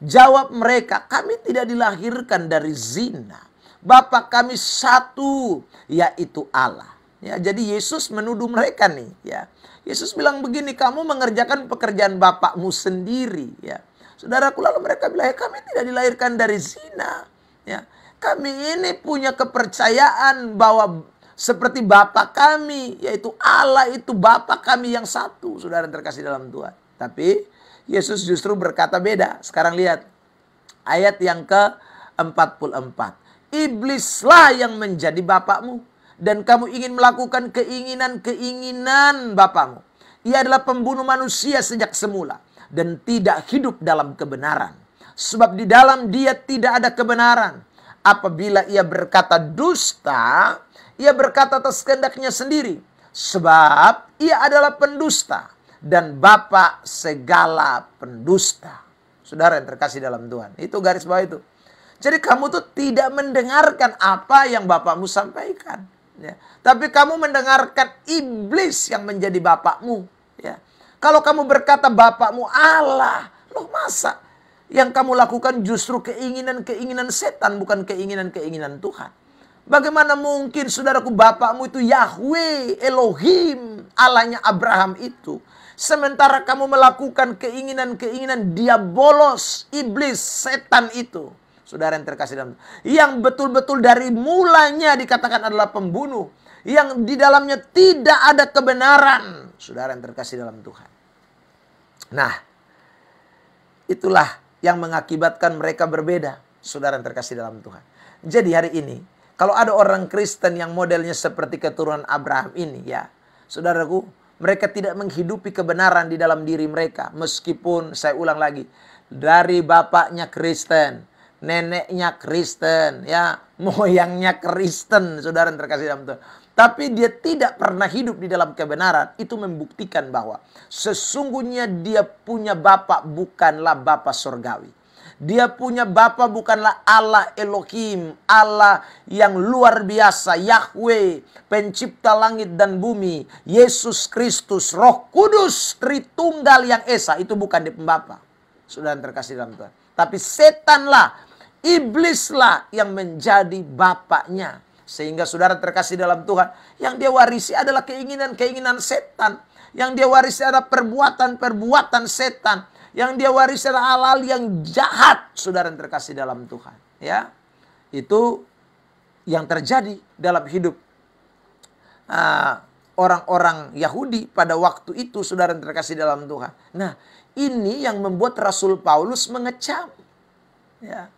[SPEAKER 1] Jawab mereka, kami tidak dilahirkan dari zina. Bapa kami satu, yaitu Allah. Ya, jadi Yesus menuduh mereka nih, ya. Yesus bilang begini, kamu mengerjakan pekerjaan bapakmu sendiri, ya. Saudaraku, lalu mereka bilang, kami tidak dilahirkan dari zina, ya. Kami ini punya kepercayaan bahwa seperti Bapa kami, yaitu Allah itu Bapa kami yang satu. Saudara terkasih dalam Tuhan. Tapi Yesus justru berkata beda. Sekarang lihat ayat yang ke-44. Iblislah yang menjadi bapakmu, dan kamu ingin melakukan keinginan-keinginan bapakmu. Ia adalah pembunuh manusia sejak semula dan tidak hidup dalam kebenaran. Sebab di dalam dia tidak ada kebenaran. Apabila ia berkata dusta, ia berkata atas kehendaknya sendiri. Sebab ia adalah pendusta dan bapa segala pendusta. Saudara yang terkasih dalam Tuhan. Itu garis bawah itu. Jadi kamu tuh tidak mendengarkan apa yang bapakmu sampaikan. Ya. Tapi kamu mendengarkan iblis yang menjadi bapakmu. Ya. Kalau kamu berkata bapakmu Allah, loh masa? Yang kamu lakukan justru keinginan-keinginan setan, bukan keinginan-keinginan Tuhan. Bagaimana mungkin saudaraku bapakmu itu Yahweh, Elohim, Allahnya Abraham itu. Sementara kamu melakukan keinginan-keinginan diabolos, iblis, setan itu. Saudara yang terkasih dalam Tuhan. Yang betul-betul dari mulanya dikatakan adalah pembunuh. Yang di dalamnya tidak ada kebenaran. Saudara yang terkasih dalam Tuhan. Nah, itulah yang mengakibatkan mereka berbeda, saudara yang terkasih dalam Tuhan. Jadi hari ini, kalau ada orang Kristen yang modelnya seperti keturunan Abraham ini, ya, saudaraku, mereka tidak menghidupi kebenaran di dalam diri mereka. Meskipun, saya ulang lagi, dari bapaknya Kristen, neneknya Kristen, ya, moyangnya Kristen, saudara yang terkasih dalam Tuhan. tapi dia tidak pernah hidup di dalam kebenaran, itu membuktikan bahwa sesungguhnya dia punya Bapa bukanlah Bapa surgawi. Dia punya Bapa bukanlah Allah Elohim, Allah yang luar biasa, Yahweh, pencipta langit dan bumi, Yesus Kristus, Roh Kudus, Tritunggal yang Esa. Itu bukan dia pembapa, saudara terkasih dalam Tuhan. Tapi setanlah, iblislah yang menjadi bapaknya. Sehingga saudara terkasih dalam Tuhan, yang dia warisi adalah keinginan-keinginan setan. Yang dia warisi adalah perbuatan-perbuatan setan. Yang dia warisi adalah hal-hal yang jahat, saudara yang terkasih dalam Tuhan. Ya, itu yang terjadi dalam hidup orang-orang Yahudi pada waktu itu, saudara yang terkasih dalam Tuhan. Nah, ini yang membuat Rasul Paulus mengecam. Ya,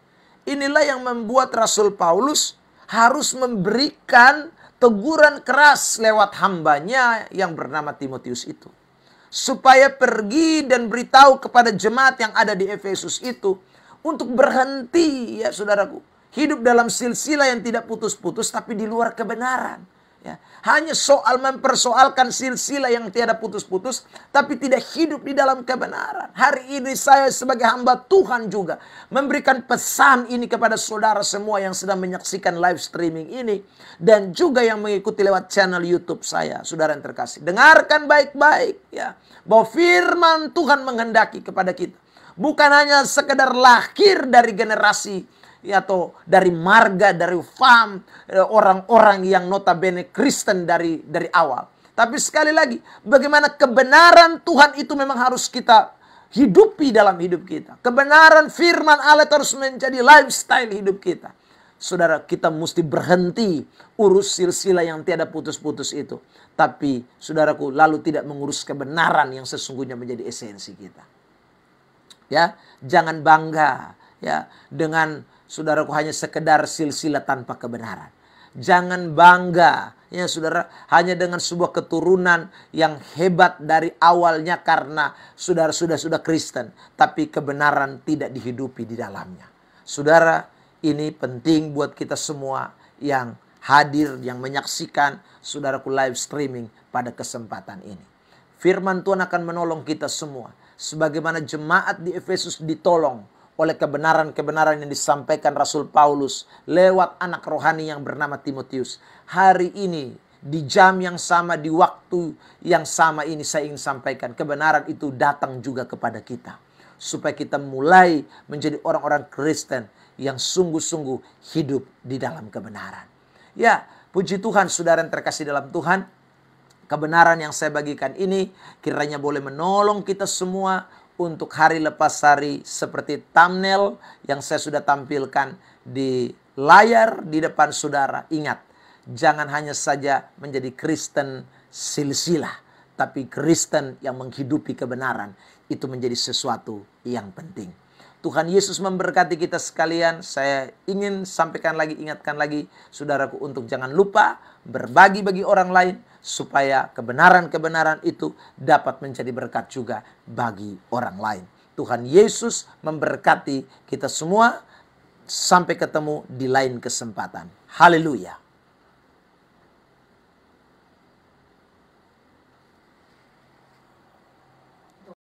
[SPEAKER 1] inilah yang membuat Rasul Paulus harus memberikan teguran keras lewat hambanya yang bernama Timotius itu. Supaya pergi dan beritahu kepada jemaat yang ada di Efesus itu untuk berhenti, ya saudaraku, hidup dalam silsilah yang tidak putus-putus tapi di luar kebenaran. Ya, hanya soal mempersoalkan silsilah yang tiada putus-putus tapi tidak hidup di dalam kebenaran. Hari ini saya sebagai hamba Tuhan juga memberikan pesan ini kepada saudara semua yang sedang menyaksikan live streaming ini dan juga yang mengikuti lewat channel YouTube saya. Saudara yang terkasih, dengarkan baik-baik ya, bahwa firman Tuhan menghendaki kepada kita bukan hanya sekedar lahir dari generasi atau dari marga, dari fam, orang-orang yang notabene Kristen dari awal. Tapi sekali lagi, bagaimana kebenaran Tuhan itu memang harus kita hidupi dalam hidup kita. Kebenaran firman Allah harus menjadi lifestyle hidup kita. Saudara, kita mesti berhenti urus silsilah yang tiada putus-putus itu. Tapi, saudaraku, lalu tidak mengurus kebenaran yang sesungguhnya menjadi esensi kita. Ya, jangan bangga ya dengan saudaraku hanya sekedar silsilah tanpa kebenaran. Jangan bangga ya saudara hanya dengan sebuah keturunan yang hebat dari awalnya karena saudara sudah Kristen, tapi kebenaran tidak dihidupi di dalamnya. Saudara, ini penting buat kita semua yang hadir, yang menyaksikan saudaraku live streaming pada kesempatan ini. Firman Tuhan akan menolong kita semua. Sebagaimana jemaat di Efesus ditolong oleh kebenaran-kebenaran yang disampaikan Rasul Paulus lewat anak rohani yang bernama Timotius. Hari ini, di jam yang sama, di waktu yang sama ini saya ingin sampaikan. Kebenaran itu datang juga kepada kita. Supaya kita mulai menjadi orang-orang Kristen yang sungguh-sungguh hidup di dalam kebenaran. Ya, puji Tuhan saudara yang terkasih dalam Tuhan. Kebenaran yang saya bagikan ini kiranya boleh menolong kita semua untuk hari lepas hari seperti thumbnail yang saya sudah tampilkan di layar di depan saudara. Ingat, jangan hanya saja menjadi Kristen silsilah, tapi Kristen yang menghidupi kebenaran. Itu menjadi sesuatu yang penting. Tuhan Yesus memberkati kita sekalian. Saya ingin ingatkan lagi saudaraku untuk jangan lupa berbagi bagi orang lain supaya kebenaran-kebenaran itu dapat menjadi berkat juga bagi orang lain. Tuhan Yesus memberkati kita semua. Sampai ketemu di lain kesempatan. Haleluya.